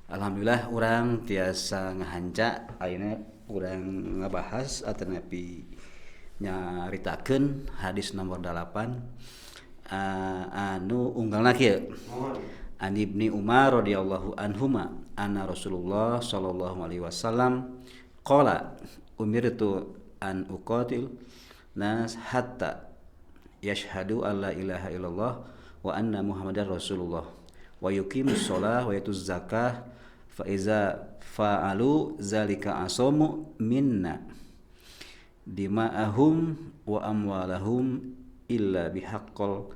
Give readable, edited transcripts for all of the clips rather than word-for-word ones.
Alhamdulillah orang tiasa ngahanca ayeuna urang ngabahas atau napi nyaritakeun hadis nomor 8 anu unggalna kieu. An Ibni Umar radhiyallahu anhuma anna Rasulullah sallallahu alaihi wasallam qala umirtu an uqatil nas hatta yashhadu alla ilaha illallah wa anna muhammadar rasulullah wa yuqimus shalah wa yutuz zakah fa iza fa'alu zalika asamu minna dima'ahum wa amwalahum illa bihaqqil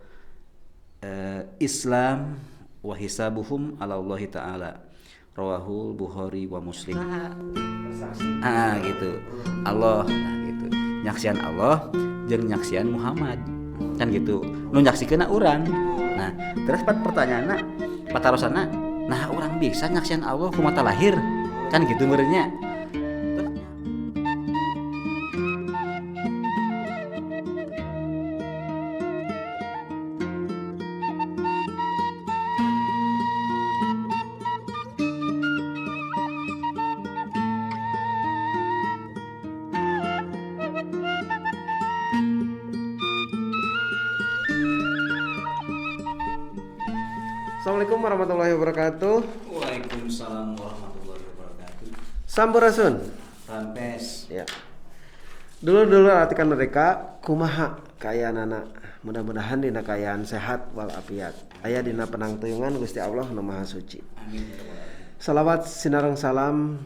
Islam wa hisabuhum ala Allah taala rawahul Bukhari wa Muslim. Gitu. Allah gitu. Nyaksian Allah jeung nyaksian Muhammad. Kan gitu. Nu nyaksikeunna urang. Nah, terus pertanyaanna patarosana, nah urang bisa nyaksian Allah ku mata lahir. Kan gitu meureunnya. Assalamualaikum warahmatullahi wabarakatuh. Waalaikumsalam warahmatullahi wabarakatuh. Sampurasun. Rampes. Ya. Dulu artikan mereka kumaha kayaanana. Mudah-mudahan dina kayaan sehat walafiat. Aya dina penangtuyungan Gusti Allah Nu Maha Suci. Amin. Salawat sinareng salam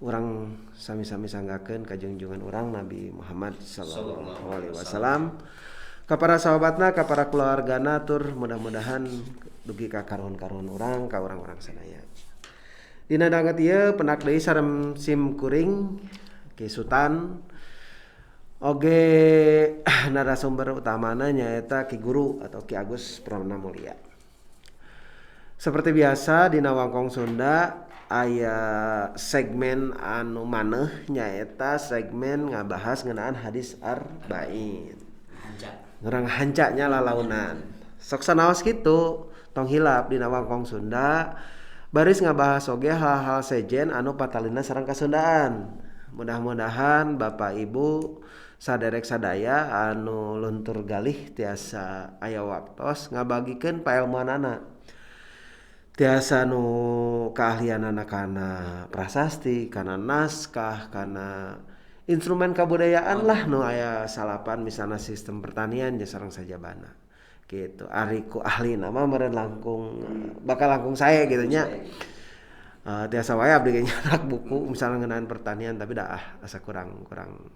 urang sami-sami sanggakeun ka junjungan urang Nabi Muhammad sallallahu alaihi wasallam. Ka para sahabatna, ka para keluargana tur mudah-mudahan dugi ka karuhun-karuhun urang, ka urang-urang sadaya. Dina danget ieu penak deui sareng sim kuring Ki Sutan oge narasumber utamana nyaeta Ki Guru atau Ki Agus Pramana-Mulia. Seperti biasa dina Wangkong Sunda aya segmen anu maneh nyaeta segmen ngabahas ngeunaan hadis arba'in. Ngerang hancanya lalaunan. Sok sanaos kitu tong hilap dina Wangkong Sunda baris ngabahas oge hal-hal sejen anu patalina sareng kasundaan. Mudah-mudahan Bapak Ibu saderek sadaya anu luntur galih tiasa aya waktos ngabagikeun paelmuanana. Tiasa nu keahlianana kana prasasti, kana naskah, kana instrumen kabudayaan lah nu aya salapan misalnya sistem pertanian ya sareng sajabana gitu. Ari ku ahli nama meureun langkung bakal langkung saya gitu nya. Tiasa wae abdi nyarak buku misalnya ngeunaan pertanian tapi dah asa kurang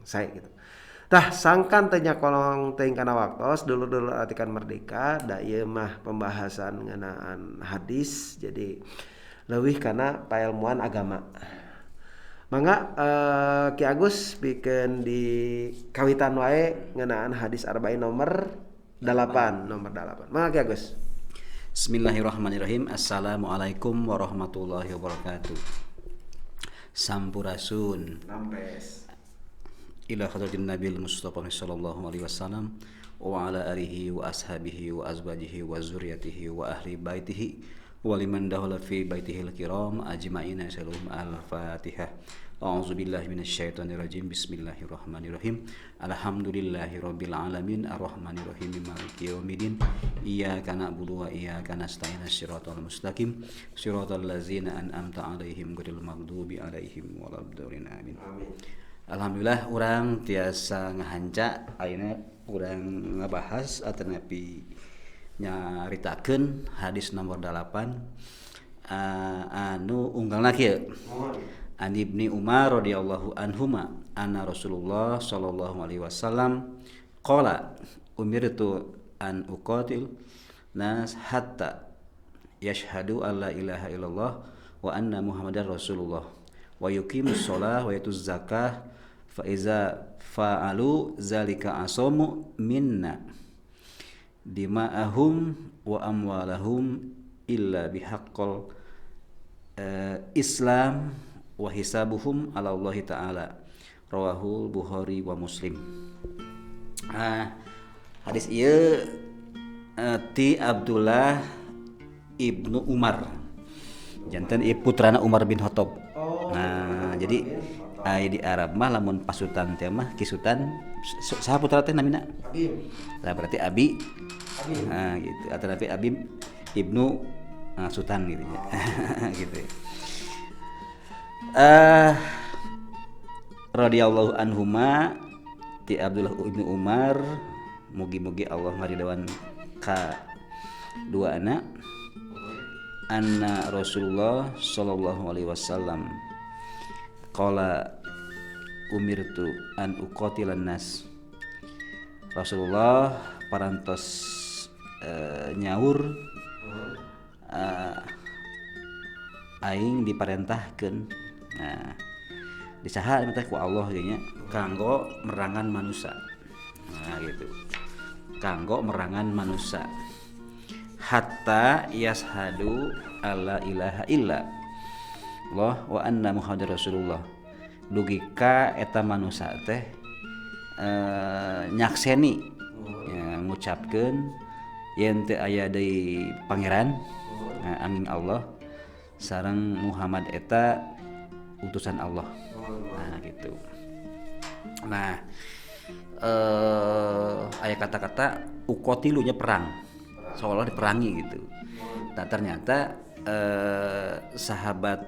saya gitu. Tah sangkan teh nya kolong teuing kana waktos dulu artikan merdeka da ieu mah pembahasan ngeunaan hadis jadi leuwih kana pailmuan agama. Mangga Ki Agus bikin di kawitan wae ngeunaan hadis arba'in nomor 8. Mangga Ki Agus. Bismillahirrahmanirrahim. Assalamualaikum warahmatullahi wabarakatuh. Sampurasun. Rampes. Ila hadratin Nabil Mustafa sallallahu alaihi wasallam wa ala alihi wa ashabihi wa azwajihi wa zurriyyatihi wa ahli baitihi wa liman dakhala fi baitihi al-kiram ajma'ina salum al-Fatihah. A'udzubillahi minasyaitonir rajim. Bismillahirrahmanirrahim. Alhamdulillahirabbil alamin arrahmanirrahim maliki yaumiddin. Iyyaka na'budu wa iyyaka nasta'in shiratal mustaqim shiratal ladzina an'amta 'alaihim ghairil maghdubi 'alaihim waladdallin. Amin. Alhamdulillah urang tiasa ngahanca ayeuna urang ngabahas atau napi nyaritakeun hadis nomor 8 anu unggalna kieu. An Ibni Umar radhiyallahu anhuma anna Rasulullah sallallahu alaihi wasallam qala umirtu an uqatil nas hatta yashhadu alla ilaha illallah wa anna muhammadar rasulullah wa yuqimus shalah wa yutuz zakah fa iza fa'alu zalika asamu minna dima'ahum wa amwalahum illa bihaqqil Islam wa hisabuhum ala Allah taala rawahul Bukhari wa Muslim. Hadis ieu ti Abdullah Ibnu Umar janten ieu putrana Umar bin Khattab. Oh, Nah, jadi di Arab mah lamun pasutan teh mah kisutan saha putra teh namina? Abim. Nah, berarti Abi. Abim. Nah, gitu. Atau tapi Abim ibnu Sultan gitu ya. Gitu. Radhiyallahu anhuma ti Abdullah ibnu Umar, mugi-mugi Allah ngaridawan ka dua anak. Anna Rasulullah sallallahu alaihi wasallam qala umirtu an uqatilan nas. Rasulullah parantos nyaur aing diparentahkeun. Nah, disaha teh ku Allah nya kanggo merangan manusia. Nah, gitu. Kanggo merangan manusia. Hatta yashadu alla ilaha illa Allah wa anna Muhammadar Rasulullah. Dugi ka eta manusia teh nyakseni ya, ngucapkeun yen teu aya deui pangeran amin Allah sareng Muhammad eta utusan Allah. Nah gitu. Nah aya kata-kata uqatilunya perang, seolah diperangi gitu. Nah ternyata sahabat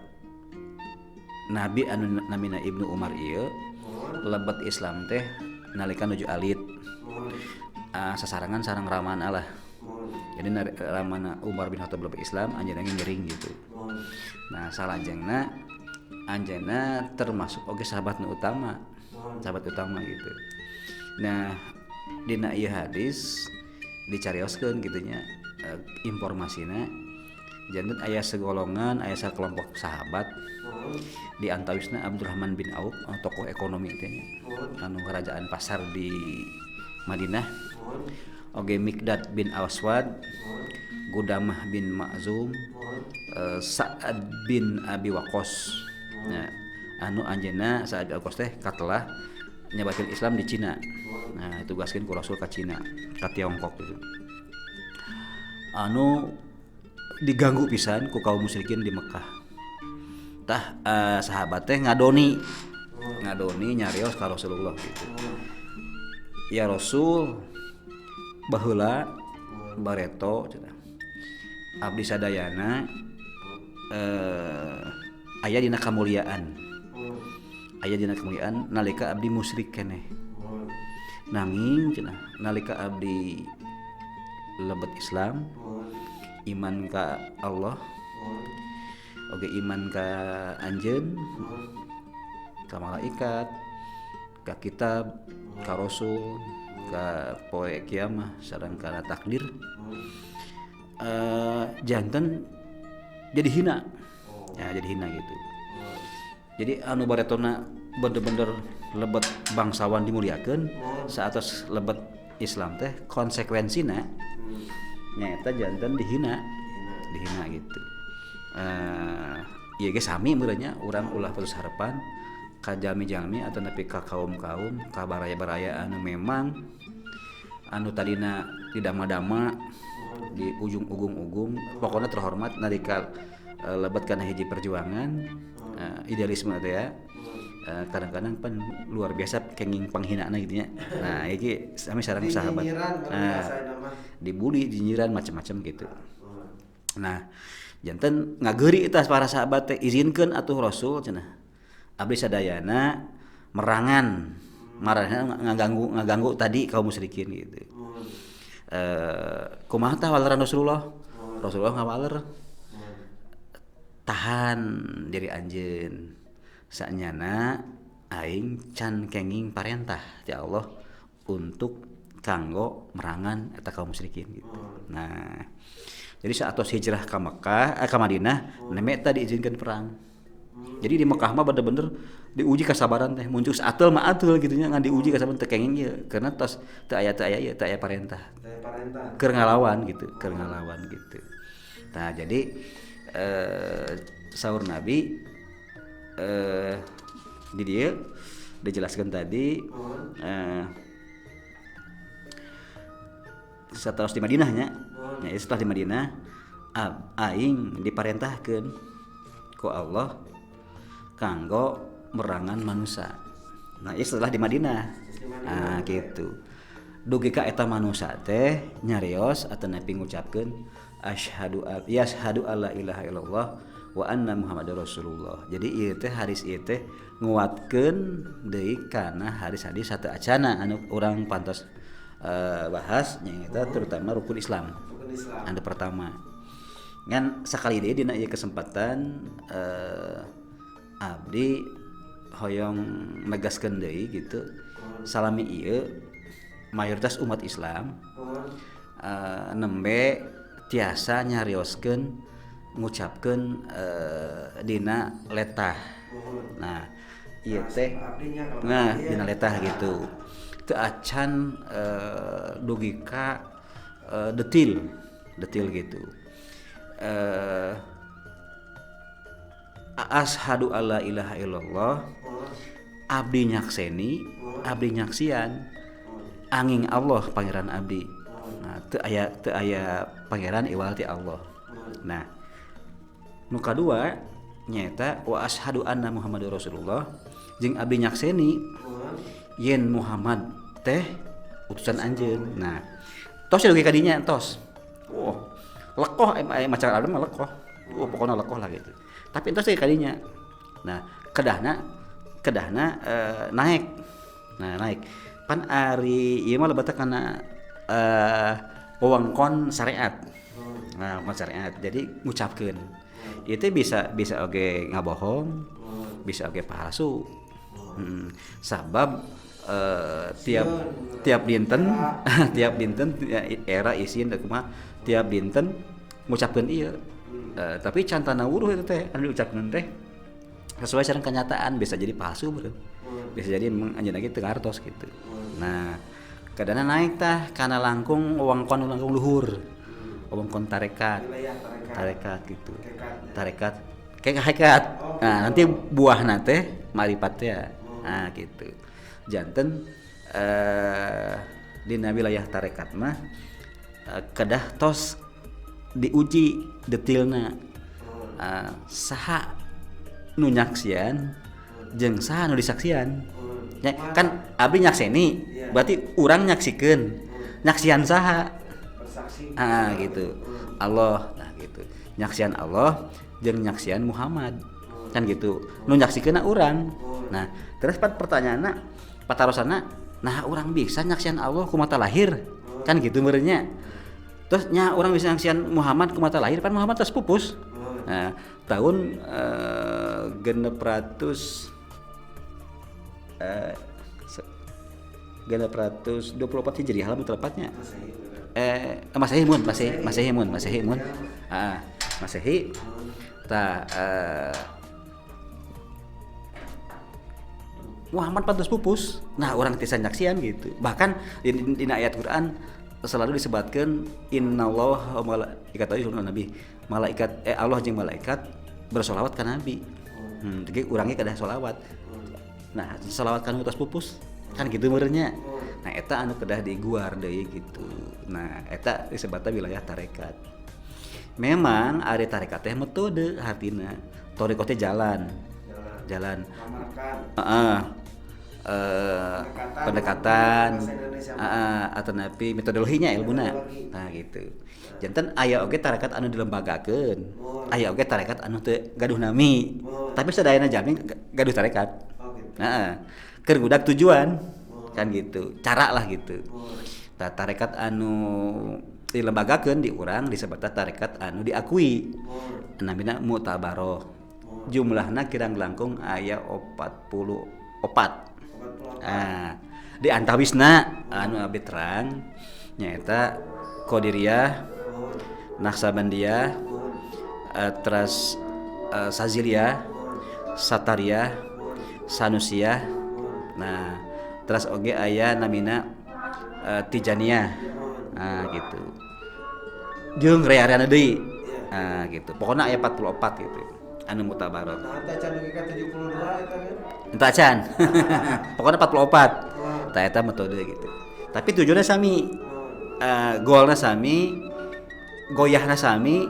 Nabi anu namina Ibnu Umar ieu lebet Islam teh nalika nuju alit sasarangan sareng ramana lah. Jadi ramana Umar bin Khattab lebet Islam anjeunna ngering gitu. Nah salajengna anjeunna termasuk oge sahabat nu utama. Sahabat utama gitu. Nah dina ieu hadis dicarioskeun kitu nya informasina janten aya segolongan aya sakelompok sahabat di antawisna Abdurrahman bin Auf tokoh ekonomi teh anu kerajaan pasar di Madinah, oge Mikdad bin Aswad, Gudamah bin Ma'zum, Sa'ad bin Abi Waqqas. Nah, anu anjeunna Sa'ad bin Abi Waqqas teh katelah nyebakeun Islam di Cina. Nah, ditugaskeun ku Rasul ka Cina, ka Tiongkok gitu. Anu diganggu pisan ku kaum musyrikin di Mekah. Tah sahabat teh ngadoni nyarios ka Rasulullah gitu. Ya Rasul baheula bareto cenah. Abdi sadayana aya dina kamuliaan. Aya dina kamuliaan nalika abdi musyrik keneh. Nanging cenah nalika abdi lebet Islam, iman ka Allah, oge iman ka anjeun, ka malaikat, ka kitab, ka rasul, ka poe kiamah sareng kana takdir, janten jadi hina. Ya jadi hina gitu. Jadi anu baretona bener-bener lebet bangsawan dimuliakeun saatos lebet Islam teh konsekuensina nyaeta janten dihina gitu. Ieu ge sami meureunnya urang ulah putus harapan ka jalmi-jalmi atau nepi ka kaum-kaum ka baraya-baraya anu memang anu tadina tidak madama di ujung-ujung pokoknya terhormat nalika lebet kana hiji perjuangan idealisme teh ya. Kadang-kadang kan luar biasa kenging panghinana gitu nya. Nah, iki sami sareng sahabat. Dibully, jinjiran macam-macam gitu. Nah, janten ngageuri eta para sahabat teh izinkeun atuh Rasul cenah. Abdi sadayana merangan marahna ngaganggu tadi kaum musyrikin gitu. Kumaha tah waleran Rasulullah? Rasulullah ngawaler. Tahan diri anjeun. Sanyana aing can kenging parentah ti Allah untuk kanggo merangan eta kaum musyrikin gitu. Nah, jadi saatos hijrah ka Mekah ka Madinah neme eta diizinkeun perang. Jadi di Mekah mah bener-bener diuji kasabaran teh muncul atul mah atul gitu nya ngan diuji kasabaran teu kenging ieu karena tos teu aya parentah. Keur ngalawan gitu. Nah, jadi saur Nabi di dia dijelaskan tadi setelah di Madinahnya setelah di Madinah aing diparentahkeun ku Allah kanggo merangan manusia. Nah ieu setelah di Madinah. Nah gitu. Dugi ka eta manusia teh nyarios atawa nepi ngucapkeun asyhadu alla ilaha illallah wa anna muhammadar rasulullah. Jadi ieu teh hadis ieu teh nguatkeun deui kana hadis-hadis sateu acana anu urang pantos bahas nyaeta terutama rukun Islam. Anu pertama. Ngan sakali deui dina ieu kesempatan abdi hoyong negaskeun deui gitu. Salami ieu mayoritas umat Islam nembe tiasa nyarioskeun ngucapkeun dina letah. Nah, ieu teh dina letah gitu. Teu acan dugi ka detil gitu. Asyhadu alla ilaha illallah abdi nyakseni abdi nyaksian angin Allah pangeran abdi. Nah, teu aya pangeran iwal ti Allah. Nah, nu kadua nyaeta wa asyhadu anna muhammadar rasulullah jeung abdi nyakseni yen Muhammad teh utusan anjeun. Nah, tos dugi ka dinya tos. Lekoh aya macan adam mah lekoh. Pokona lekoh lah gitu. Tapi entos dugi ka dinya. Nah, kedahna naik. Nah, naik. Pan ari ieu mah lebetna kana wewengkon syariat. Nah, wewengkon syariat. Jadi ngucapkeun. Ieu teh bisa oge ngabohong, bisa oge palsu. Sabab tiap dinten era isin da kumaha tiap dinten ngucapkeun ieu. Tapi cantana wuruh itu teh anu diucapkeun teh sesuai sareng kenyataan bisa jadi palsu beureum. Bisa jadi anjeunna ge teu ngartos gitu. Nah, kadana naik tah kana langkung wewengkon luhur. Wewengkon tarekat gitu. Tarekat kayak hakikat. Nah, nanti buahna teh marifat teh. Nah, gitu. Janten dina wilayah tarekat mah kedah tos diuji detilna. Saha nu nyaksian jeung saha nu disaksian. Ya, kan abdi nyakseni, berarti urang nyaksikeun. Nyaksian saha? Gitu. Allah. Nah, gitu. Nyaksian Allah jeung nyaksian Muhammad. Kan gitu. Nu nyaksikeunna urang. Nah, terus pertanyaanna patarosana, nah urang bisa nyaksian Allah ku mata lahir. Kan gitu meureunnya. Terus nya urang bisa nyaksian Muhammad ku mata lahir, pan Muhammad tos pupus. Nah, tahun 624 Hijriah halaman tepatnya. Masehi. Masehi. Muhammad pantas pupus. Nah, orang tisan nyaksian gitu. Bahkan di ayat Quran selalu disebutkan innallaha wa malaikatahu yusholluna nabi. Malaikat Allah jeung malaikat bersolawat ka nabi. Jadi urangnya kedah solawat. Nah, solawat kan utas pupus. Kan gitu meureunnya. Nah, eta anu kedah diguar deui gitu. Nah, eta disebutna wilayah tarekat. Memang ari tarekat teh metode hartina. Tarekat teh jalan. Pendekatan atau napi metodologinya ilmuna. Nah, gitu. Janten aya oge tarekat anu dilembagakeun. Aya oge tarekat anu teu gaduh nami. Tapi sadayana jami gaduh tarekat. Nah, keur budak tujuan kan gitu. Cara lah gitu. Tah tarekat anu dilembagakeun di urang disebutna tarekat anu diakui. Namina mu'tabaroh. Jumlahna kirang langkung aya 44. Di antawisna anu abdi terang nyaeta Qadiriyah, Naqsabandiyah, terus Saziliyah, Satariyah, Sanusiyah. Nah, terus oge aya namina Tijaniyah. Nah, gitu. Jeung rea-reana deui. Nah, gitu. Pokona aya 44 gitu. Anu mutabarat. Nah, teh can dugi ka 72 eta kan. Entah can. Pokona 44. Tah eta metode gitu. Tapi tujuannya sami. Goalna sami, goyahna sami,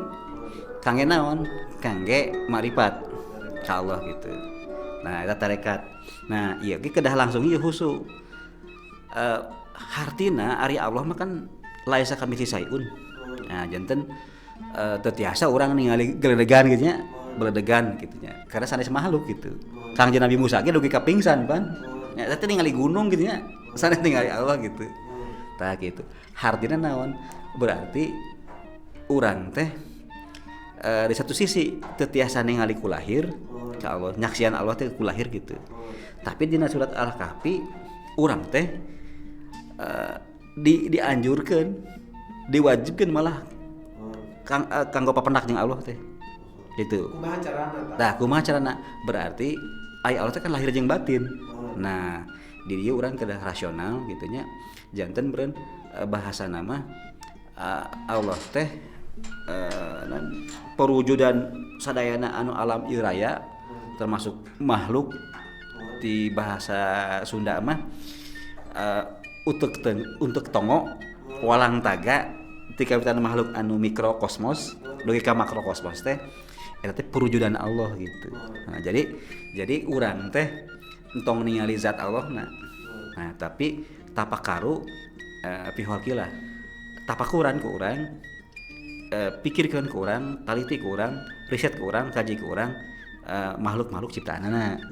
kangge naon? Kangge marifat. ka Allah gitu. Nah eta tarekat. Nah ieu ge kedah langsung ieu husu. Hartina ari Allah mah kan laisa kamitsli sayun. Nah janten teu tiasa urang ningali geledegan gitu nya, beledegan gitu nya. Karena sanes makhluk gitu. Kangjeng Nabi Musa ge dugi kapingsan pan. Nya teh ningali gunung gitu nya. Sanes ningali Allah gitu. Tah gitu. Hartina naon? Berarti urang teh di satu sisi teu tiasa ningali ku lahir ka Allah, nyaksian Allah teh ku lahir gitu. Tapi dina surat Al-Kahfi urang teh dianjurkeun, diwajibkeun malah kanggo papendak jeung Allah teh. Gitu. Kumaha carana? Tah kumaha carana? Berarti aya Allah teh kan lahir jeung batin. Nah, di dieu urang kedah rasional gitu nya. Janten beureun bahasana mah Allah teh perwujudan sadayana anu alam ieu raya termasuk makhluk di bahasa Sunda mah untuk tongo walang taga ti kawitan makhluk anu mikrokosmos dugi ka makrokosmos teh eta teh perwujudan Allah gitu. Nah, jadi urang teh entong ningali zat Allah nah tapi tapakaru pihol tapakuran ku urang pikirkeun ku urang, taliti ku urang, riset ku urang, kaji ku urang makhluk-makhluk ciptaanna.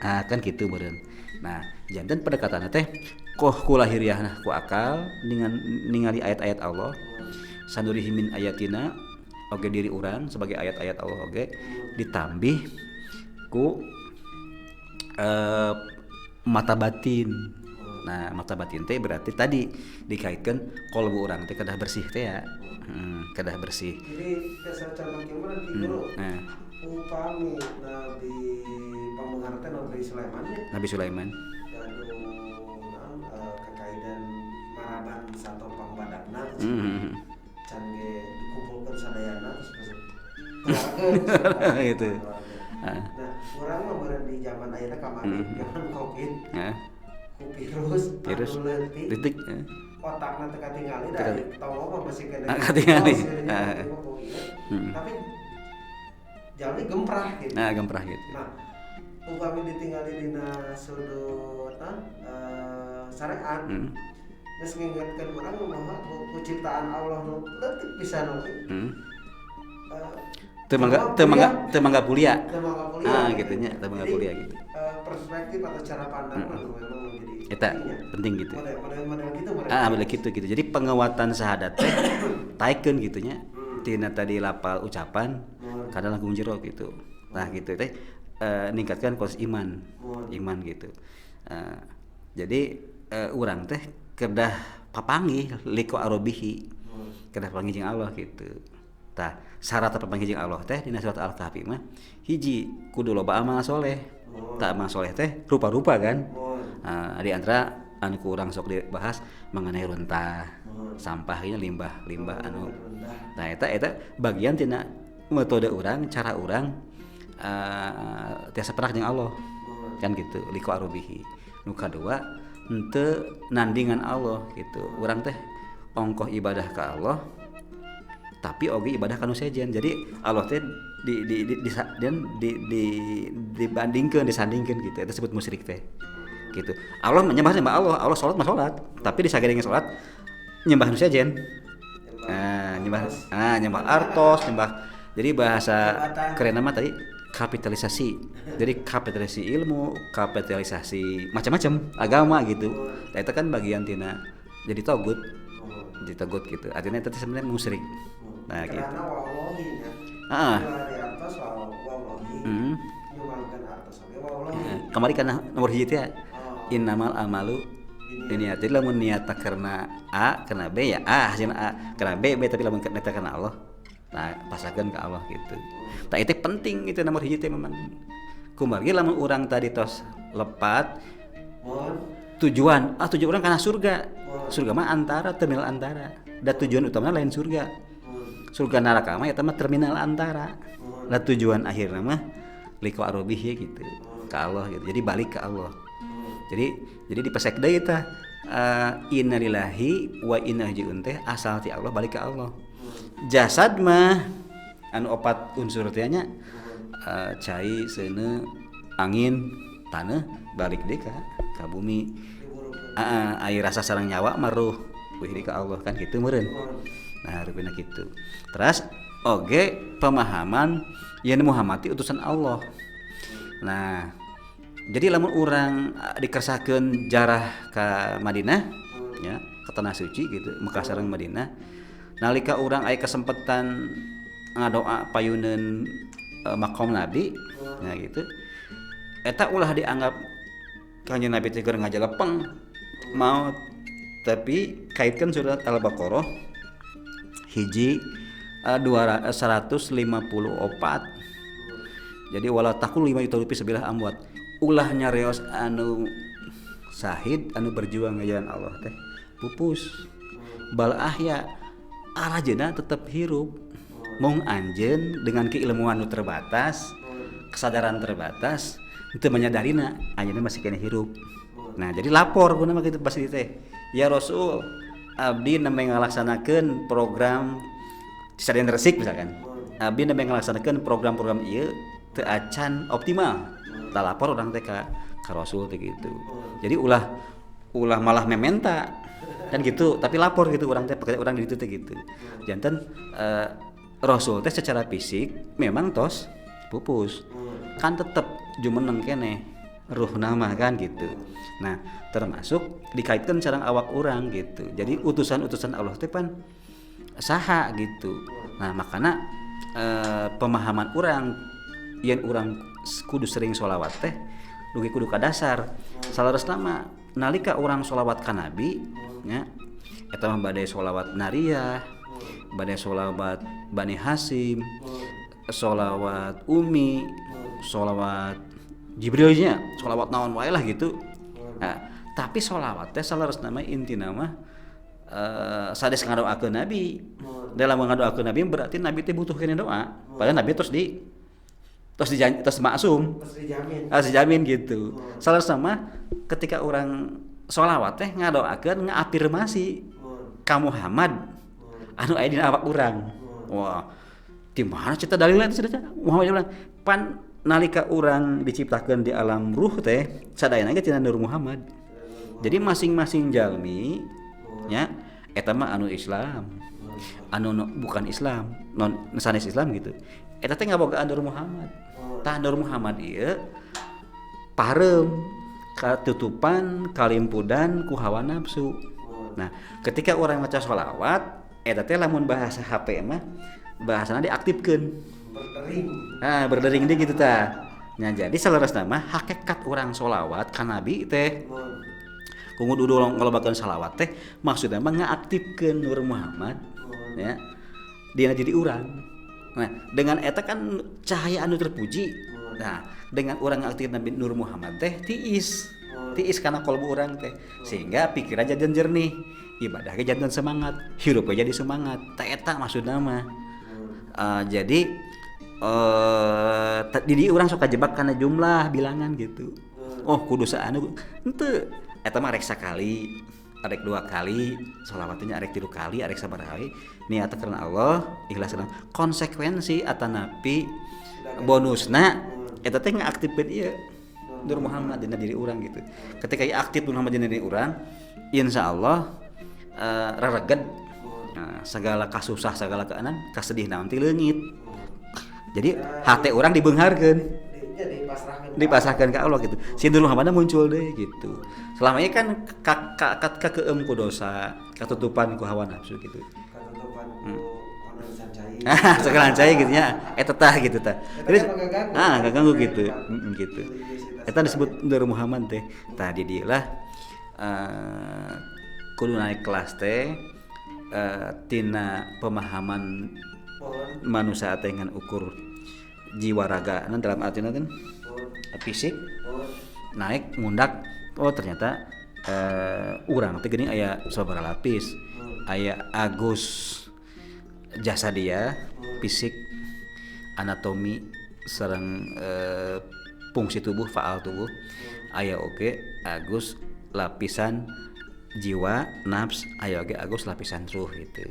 Kan kitu meureun. Nah, janten pendekatanna teh ku lahiriahna ku akal dengan ningali ayat-ayat Allah. Sanurihi min ayatina oge diri urang sebagai ayat-ayat Allah oge ditambih ku mata batin. Nah, mata batin teh berarti tadi dikaitkan qalbu urang teh kedah bersih teh ya. Kedah bersih. Jadi dasar cara bagaimana di guru? Upami Nabi pamengharta Nabi Sulaiman ya? Nabi Sulaiman. Kekaidan maraban satu pangbadakna. Can ge dikumpulkeun sadayana terus keluarga gitu. Nah, urang mah meureun di zaman ayeuna kamari zaman Covid. Ku virus titik otakna teu katingali da tahu mah masih kena katingali. Tapi jalmi gemprah gitu. Nah, gemprah gitu. Nah, upami ditinggali dina sudut syariat. Geus ngingetkeun urang mah ku ciptaan Allah nu leutik pisan oge. Teu mangga kuliah. Gitu nya, teu mangga kuliah gitu. Perspektif atau cara pandang memang menjadi eta penting gitu. Model gitu. Jadi penguatan syahadat teh taikeun gitu nya. Tina tadi lapal ucapan kada langkung jero gitu. Nah gitu teh ningkatkan kualitas iman gitu. Jadi urang teh kedah papanggih liko arobihi. Kedah papanggih jeung Allah gitu. Tah syarat papanggih jeung Allah teh dina surat Al-Kahfi mah hiji kudu loba amal soleh. Tak amal soleh teh rupa-rupa kan. Di antara anu ku urang sok dibahas mengenai runtah, sampah limbah anu. Nah eta bagian tina metode urang, cara urang tiasa perak jeung Allah. Kan gitu, liko arobihi. Nu kadua henteu nandingan Allah gitu. Urang teh ongkoh ibadah ka Allah tapi oge ibadah kanu sejen. Jadi Allah teh dibandingkeun disandingkeun gitu. Eta disebut musyrik teh. Gitu. Allah menyembah Allah salat mah salat, tapi disagedengan salat nyembah nu sejen. Nyembah artos, nyembah. Jadi bahasa kerenna mah tadi kapitalisasi. Jadi kapitalisasi ilmu, kapitalisasi macam-macam agama gitu. Nah, itu kan bagian tina jadi togut. Jadi togut gitu. Artinya itu sebenarnya musyrik. Nah, gitu. Karena wallahi nya. Di artos wallahi. Nyumbangkeun artos oge wallahi. Kamari kana nomor hiji teh innamal amalu niat. Jadi lamun niatna karena A, karena B ya A, hasilna A, karena B tapi lamun niatna karena Allah. Nah, pasakeun ka Allah gitu. Tah itu penting itu nomor hiji teh memang. Kumargi lamun urang tadi tos lepat tujuan urang kana surga. Surga mah antara terminal antara. Da tujuan utamanya lain surga. Surga neraka mah eta mah terminal antara. Da tujuan akhirna mah liqa arobih gitu. Ka Allah gitu. Jadi balik ke Allah. Jadi dipesek deui tah innalillahi wa inna ilaihi raji'un teh asal ti Allah balik ke Allah. Jasad mah anu opat unsur teh nya cai seuneu angin tanah balik deh ka bumi. Air rasa sareng nyawa maruh wih di ka Allah kan gitu meureun. Nah rupina kitu. Terus oge pemahaman yen Muhammad utusan Allah. Nah jadi lamun urang dikersakeun jarah ka Madinah ya ka tanah suci gitu Mekah sareng Madinah nalika urang aya kesempatan ngadoa payuneun makom Nabi nah gitu eta ulah dianggap kanjeng Nabi teh keur ngajalepeng maut tapi kaitkan surat Al-Baqarah hiji 154 jadi wala takul 5 juta rupiah sebilah amwat ulah nyareos anu syahid anu berjuang ngajalan Allah teh pupus bal ahya arajena tetap hirup mung anjeun dengan keilmuan nu terbatas kesadaran terbatas teu menyadarina anjeunna masih kena hirup. Nah jadi lapor guna mah kitu pas ieu teh ya Rasul abdi nembe ngalaksanakeun program Saden Resik misalkan abdi nembe ngalaksanakeun program-program ieu teu acan optimal tah lapor urang teh ka Rasul teh gitu. Jadi ulah malah mementa kan gitu tapi lapor gitu urang teh pekerja urang di ditu teh gitu. Janten Rasul teh secara fisik memang tos pupus kan tetep jumeneng keneh ruhna mah kan gitu. Nah termasuk dikaitkan sareng awak urang gitu. Jadi utusan-utusan Allah teh pan saha gitu. Nah makana pemahaman urang yen urang kudu sering sholawat teh dugi kudu ka dasar salaresna mah nalika urang sholawat ka Nabi nya eta mah bade sholawat nariyah bade sholawat Bani Hasyim sholawat Umi sholawat Jibril nya sholawat naon wae lah gitu. Nah, tapi sholawat teh salaresna mah intina mah sades ngadoakeun Nabi. Dalam ngadoakeun Nabi berarti Nabi teh butuh kene doa. Padahal Nabi terus maksum. Terus dijamin gitu. Salaresna mah ketika orang sholawat teh ngadoakeun ngaafirmasi ka Muhammad anu aya dina awak urang. Wah, di mana cerita dalilna teh Muhammad bilang pan nalika urang diciptakeun di alam ruh teh sadayana ge tina Nur Muhammad. Jadi masing-masing jalmi nya eta mah anu Islam. Anu bukan Islam, non sanes Islam gitu. Eta teh ngabogaan Nur Muhammad. Tah Nur Muhammad ieu pareum katutupan kalimpudan ku hawa nafsu. Nah, ketika orang maca sholawat eta teh lamun bahasa HP mah bahasana diaktifkeun. Berdering deh gitu tah. Nah, jadi salaresna mah hakikat urang sholawat ka Nabi teh kudu ngalobakeun shalawat teh maksudna mah ngaaktifkeun Nur Muhammad ya. Dina jadi urang. Nah, dengan eta kan cahaya anu terpuji. Nah, dengan urang aktif Nabi Nur Muhammad teh tiis kana kalbu urang teh sehingga pikiran jadi jernih, ibadah ge jadi semangat, hirup ge jadi semangat. Tah eta maksudna mah. Jadi di urang sok kajebak kana jumlah bilangan gitu. Oh, kudu saanu henteu eta mah rek sakali, arek 2 kali, sholawatnya arek 3 kali, arek sabaraha we. Niat karena Allah, ikhlasna. Konsekuensi atanapi bonusna eta teh ngaaktifkeun ieu Nur Muhammad dina diri urang gitu. Ketika ieu aktif Nur Muhammad dina diri urang, insyaallah rareged segala kasusah, segala keanan, kasedih naon ti leungit. Jadi hate urang dibeungharkeun. Dipasrahkan ke Allah gitu. Si Nur Muhammad muncul deh gitu. Selama ini kan kakeum ku dosa, katutupan ku hawa nafsu gitu. Katutupan ku sekelan cai gitu nya. Eta tah gitu tah. Terus ganggu gitu. Gitu. Eta disebut Nur Muhammad teh. Tah di dieulah kudu naik kelas teh tina pemahaman manusia teh ngan ukur jiwa raga dalam artinya kan fisik naik ngundak ternyata urang teh geuning aya sabaraha lapis aya Agus jasa dia fisik anatomi sareng fungsi tubuh faal tubuh aya oge Agus lapisan jiwa nafs aya oge Agus lapisan ruh gitu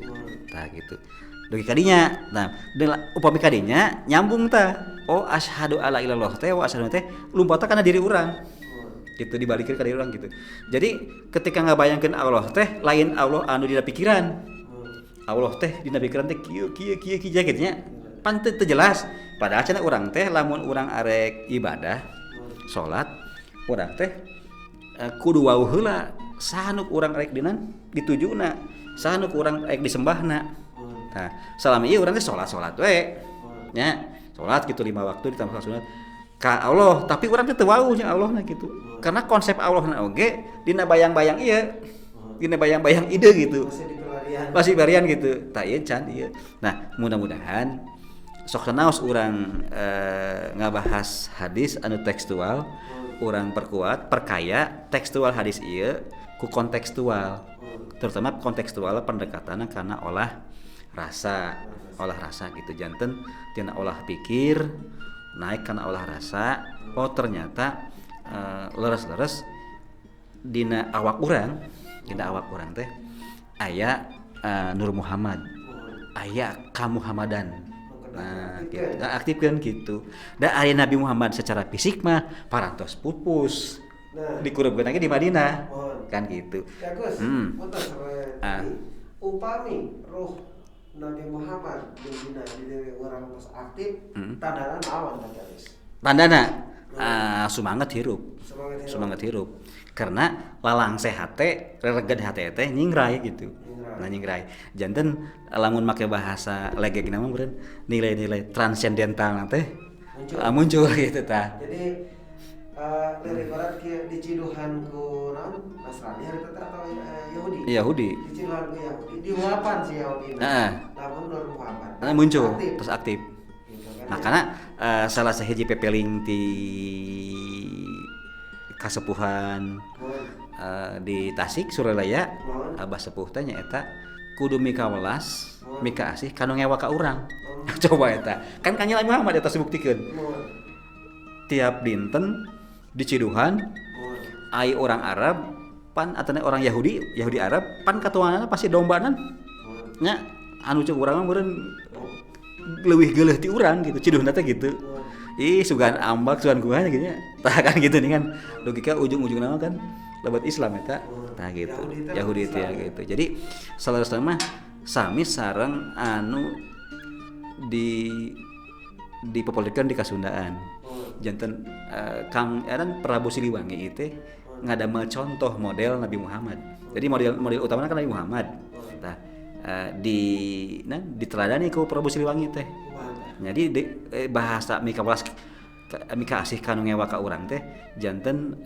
tah gitu dugi kadinya. Nah upami kadinya nyambung tah, oh asyhadu alla ilallah teh wa asyhadu teh lumpata kana diri urang gitu, dibalikin ke diri urang gitu. Jadi ketika ngabayangkeun Allah teh lain Allah anu dina pikiran, Allah teh dina pikiran teh kieu gitu nya, pan teu jelas. Padahal cenah urang teh lamun urang arek ibadah salat urang teh kudu wau heula saha nu urang rek ditujuna, saha nu urang rek disembahna. Nah, salama ieu urang teh salat we nya, salat gitu 5 waktu ditambah sunat ka Allah, tapi urang teh teu wau nya Allahna gitu. Karena konsep Allahna oge dina bayang-bayang ieu, dina bayang-bayang ide gitu. Masih barian gitu. Tah ieu can ieu. Nah, mudah-mudahan sok naos urang ngabahas hadis anu tekstual, urang perkaya tekstual hadis ieu ku kontekstual. Terutama kontekstual pendekatanna kana olah rasa gitu, janten tina olah pikir naik kana olah rasa. Oh ternyata leres-leres dina awak urang teh aya Nur Muhammad, aya Kamuhammadan. Nah, gitu. Nah, aktifkeun gitu. Da aya Nabi Muhammad secara fisik mah parantos pupus. Dikurebkeun lagi di Madinah. Kan gitu. Ya Gus, upami roh Nabi Muhammad dina di orang pas aktif, tandana naon teh Gus? Tandana semangat hirup. Karena lalang sehat teh rereged hate teh nyingrai gitu. Nah nyingrai. Janten lamun make bahasa legegna mah meureun nilai-nilai transendental teh muncul gitu tah. Jadi dari barat kieu diciduhan ku naon Nasrani harita atau Yahudi. Diciduhan ku Yahudi, diuapan si Yahudi. Namun Nur Muhammad muncul terus aktif. Nah karena salah sahiji pepeling ti kasepuhan di Tasik Suralaya, Abah sepuh teh nyaeta kudu mika welas mika asih kanu ngewa ka urang. Coba eta kan kanjeng Nabi Muhammad eta sabuktikeun tiap dinten di Ciduhan ai orang Arab pan atana orang Yahudi Arab pan katuanana pasti dombanan nya anu ceuk urang mah meureun leuwih geuleuh ti urang gitu Ciduhna teh gitu. Ih sugan ambak sugan kumaha gitu nya. Tah kan gitu nih kan. Logika ujung-ujungna kan lebat Islam eta. Tah gitu. Yahudi teh gitu. Jadi salah mah sami sareng anu dipopulerkan di Kasundaan. Janten Kang Eran Prabu Siliwangi itu ngadamel contoh model Nabi Muhammad. Jadi model utamanya kan Nabi Muhammad. Nah, diteladani ku Prabu Siliwangi teh. Jadi bahasa mika asih kanu ngewa ka urang teh janten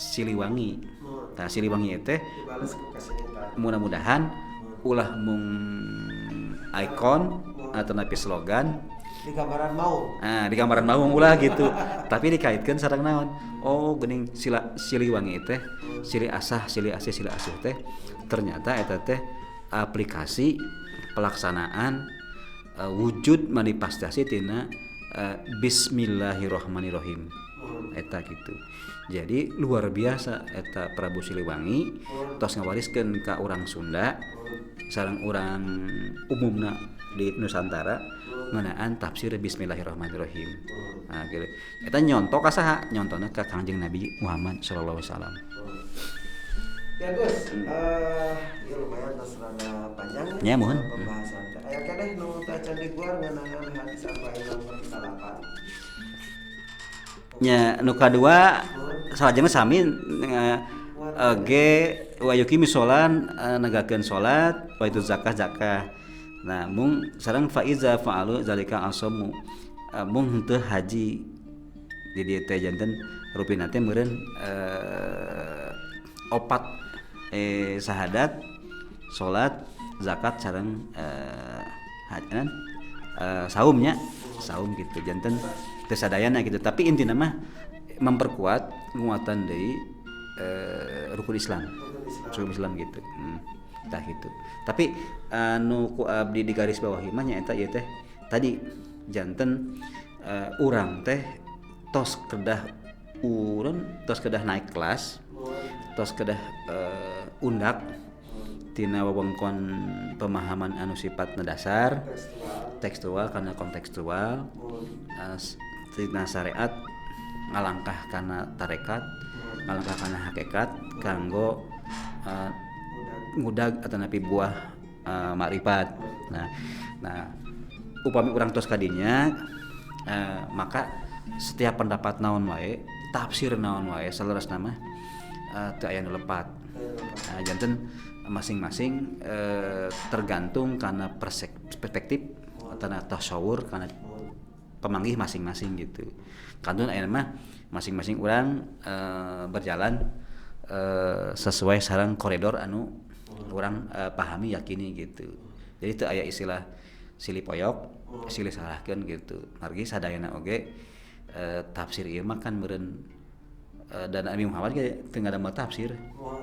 Siliwangi. Nah, Siliwangi teh mudah-mudahan ulah mung ikon atau napi slogan di gambaran maung. Di gambaran maung ulah gitu. Tapi dikaitkeun sareng naon? Oh, geuning Siliwangi teh, Sili asuh teh ternyata eta teh aplikasi pelaksanaan wujud manifestasi tina Bismillahirrahmanirrahim. Eta gitu. Jadi luar biasa eta Prabu Siliwangi tos ngawariskeun ka urang Sunda sareng urang umumna di Nusantara ngeunaan tafsir Bismillahirrahmanirrahim. Nah, gitu. Eta nyonto ka saha? Nyontona ka Kangjeng Nabi Muhammad sallallahu alaihi wasallam. Ya Gus, ya lumayan tas rada panjang ya mohon pembahasan. Aya keneh nu teh can diguar ngeunaan hadis arba'in nomor 8. Nya nu kadua salajengna sami ge wa yuqimi sholan negakeun salat wa itu zakah. Nah, mung sareng faiza fa'alu zalika asamu. Mung henteu haji di dieu teh janten rupina teh meureun opat sahadat, salat, zakat sareng saumnya, saum gitu janten teu sadayana gitu. Tapi intina mah memperkuat nguatan deui rukun Islam gitu. Tah gitu. Tapi anu ku abdi di garis bawahi mah nyaeta ieu teh tadi janten urang teh tos kedah naik kelas, tos kedah undak tina wewengkon pemahaman anu sifatna dasar tekstual karena kontekstual, tina syariat ngalangkah kana tarekat, ngalangkah kana hakikat kanggo ngudag atanapi buah makrifat. Nah upami urang tos kadinya maka setiap pendapat naon wae, tafsir naon wae saleresna mah teu aya nu lepat. Janten masing-masing tergantung karena perspektif atau tasawur karena pemanggih masing-masing gitu. Kantun aya mah masing-masing urang berjalan sesuai sareng koridor anu urang pahami yakini gitu. Jadi teu aya istilah silih poyok, silih salahkeun gitu. Margi sadayana oge tafsir ieu mah kan meureun dan Nabi Muhammad ge teu ngadamel tafsir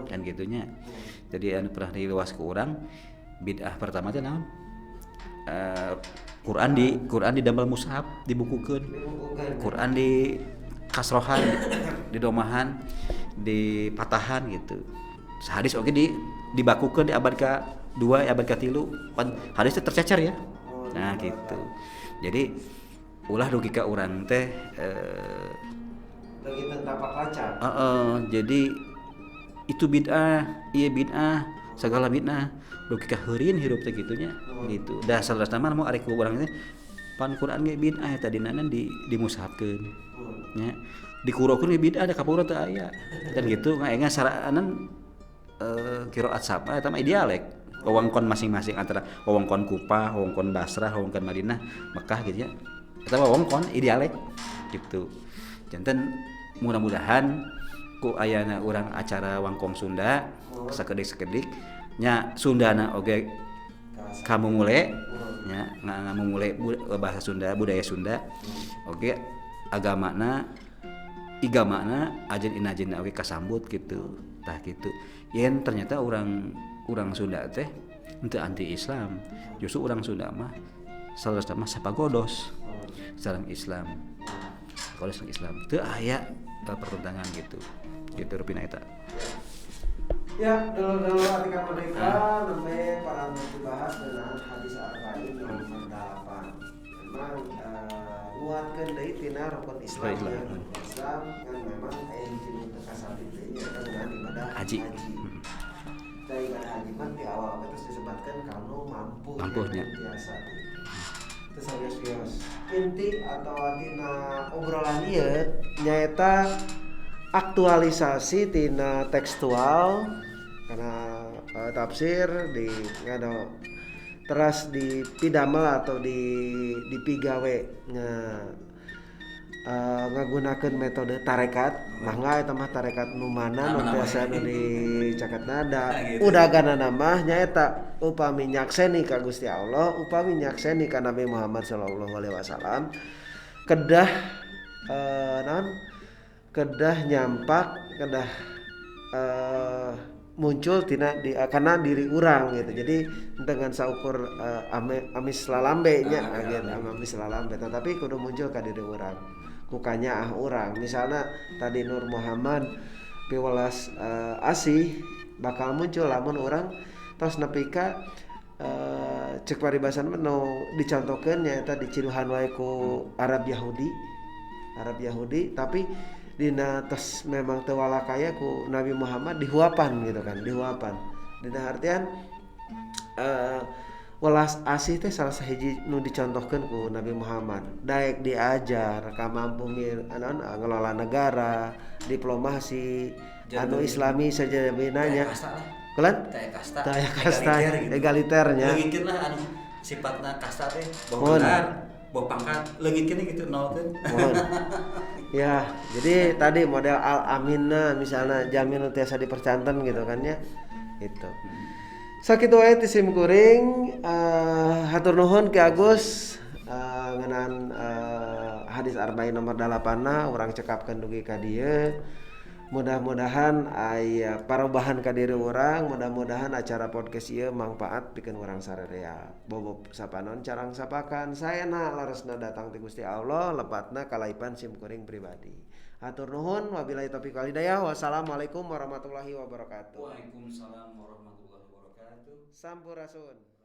kan gitunya. Jadi anu pernah dilewas ke urang bid'ah pertama teh naon? Quran di dambal mushaf dibukukeun. Quran di kasrohan, di domahan, di patahan gitu. Sehadis oge dibakukeun di abad ka-2, abad ka-3. Hadis teh tercecer ya. Nah gitu. Jadi ulah dugi ka urang teh lagi tapak kaca. Jadi itu bid'ah, ieu bid'ah, segala bid'ah. Dugi ka heureun hirup teh gitunya. Gitu. Da salerasna mah ari ku urang teh pan Quran ge bid'ah eta dinanan dimushafkeun. Nya dikurokeun ge bid'ah da kapura teu aya. Dan gitu ngaenga saraanan qiraat sapa eta mah dialek. Wewengkon masing-masing antara wewengkon Kufah, wewengkon Basrah, wewengkon Madinah, Mekah gitu ya. Eta wewengkon dialek gitu. Janten mudah-mudahan ku ayana urang acara wangkong Sunda sakedik-sakedik nya Sundana oge kamu mulai nya ngamumule bahasa Sunda, budaya Sunda oge agamana igamana ajen inajen oge kasambut gitu. Tah gitu. Yen ternyata urang Sunda teh henteu anti Islam. Justru urang Sunda mah salerosna mah sapagodos sareng Islam. Kalau sareng Islam teu aya pertentangan gitu. Gitu rupina eta. Ya, dulu artikel mereka namanya para dibahas dengan hadis arba'in nomor 8. Memang nguatkeun deui tina rukun Islam. Islam kan memang aya hiji nu teu kasabit deui nyaeta dengan ibadah haji. Dari ibadah haji mah di awal terus disebutkan kalau mampunya biasa. Terus serius. Inti atau tina obrolan ieu nyaeta aktualisasi tina tekstual karena tafsir di ngado teras di pidamel atau di pigawe ngagunakeun metode tarekat mangga eta mah tarekat nu mana nu biasa nu dicaketna da udaganana mah nyaeta upami nyakseni ka Gusti Allah upami nyakseni ka Nabi Muhammad sallallahu alaihi wasallam kedah kedah nyampak kedah muncul tina kana diri urang gitu. Jadi dengan saukur amis lalambe nya amis lalambe tapi kudu muncul ka diri urang ku kanyaah urang. Misalna tadi Nur Muhammad piwelas asih bakal muncul lamun urang tos nepi ka cek paribasan nu dicontohkeun nyaeta diciduhan wae ku Arab Yahudi tapi dina tos memang teu walakaya ku Nabi Muhammad dihuapan gitu kan dihuapan dina artian welas asih teh salah sahiji nu dicontohkeun ku Nabi Muhammad daek diajar ka mampu ngelola negara diplomasi anu islami saja binanya kelan taya kasta egaliternya leungitkeun lah anu sifatna kasta teh bawa pangkat leungitkeun gitu nolkeun. Ya, jadi tadi model al-aminna misalnya jamin tiasa dipercanten gitu kan ya. Itu. Sakitu wae ti sim kuring hatur nuhun ki Agus ngeunaan hadis arba'in nomor 8 urang cekapkeun dugi ka dieu. Mudah-mudahan aya parobahan ka diri urang, mudah-mudahan acara podcast ieu mangpaat pikeun urang sarerea. Bobob sapanon carang sapakan saena laresna datang ti Gusti Allah, lepatna kalaipan sim kuring pribadi. Hatur nuhun wabillahi taufiq wal hidayah. Wassalamualaikum warahmatullahi wabarakatuh. Waalaikumsalam warahmatullahi wabarakatuh. wabarakatuh. Sampurasun.